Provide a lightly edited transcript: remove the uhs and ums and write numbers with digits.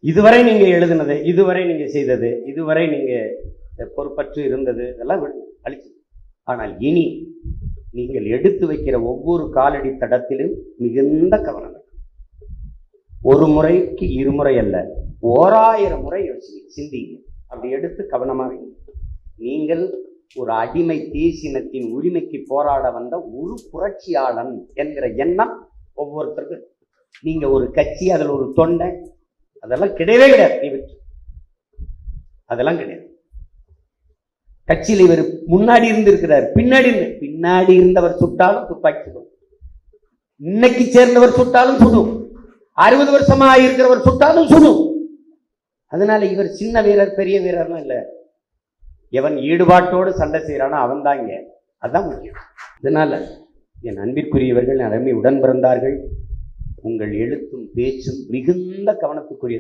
இதுவரை நீங்க எழுதினது, இதுவரை நீங்க செய்தது, இதுவரை நீங்க பொறுப்பற்று இருந்தது, இதெல்லாம் அழிச்சு. ஆனால் இனி நீங்கள் எடுத்து வைக்கிற ஒவ்வொரு காலடி தடத்திலும் மிகுந்த கவனம். ஒரு முறைக்கு இருமுறை அல்ல, 1000 முறை சிந்திங்க. அப்படி எடுத்து கவனமாக. நீங்கள் ஒரு அடிமை தேசினத்தின் உரிமைக்கு போராட வந்த ஒரு புரட்சியாளன் என்கிற எண்ணம் ஒவ்வொருத்தருக்கும். நீங்க ஒரு கட்சி, அதில் ஒரு தொண்டை, அதெல்லாம் கிடையவே கிடையாது. அதெல்லாம் கிடையாது. கட்சியில் இவர் முன்னாடி இருந்திருக்கிறார், பின்னாடி இருந்தவர் சுட்டாலும் துப்பாக்கி சுடும். இன்னைக்கு சேர்ந்தவர் சுட்டாலும் சுடும். 60 வருஷமா இருக்கிறவர் சுட்டாலும் சுடும். அதனால இவர் சின்ன வீரர் பெரிய வீரர்லாம் இல்லை. எவன் ஈடுபாட்டோடு சண்டை செய்யறானோ அவன் தாங்க. அதுதான் முக்கியம். இதனால என் அன்பிற்குரியவர்கள், அருமை உடன் பிறந்தார்கள், உங்கள் எழுத்தும் பேச்சும் மிகுந்த கவனத்துக்குரிய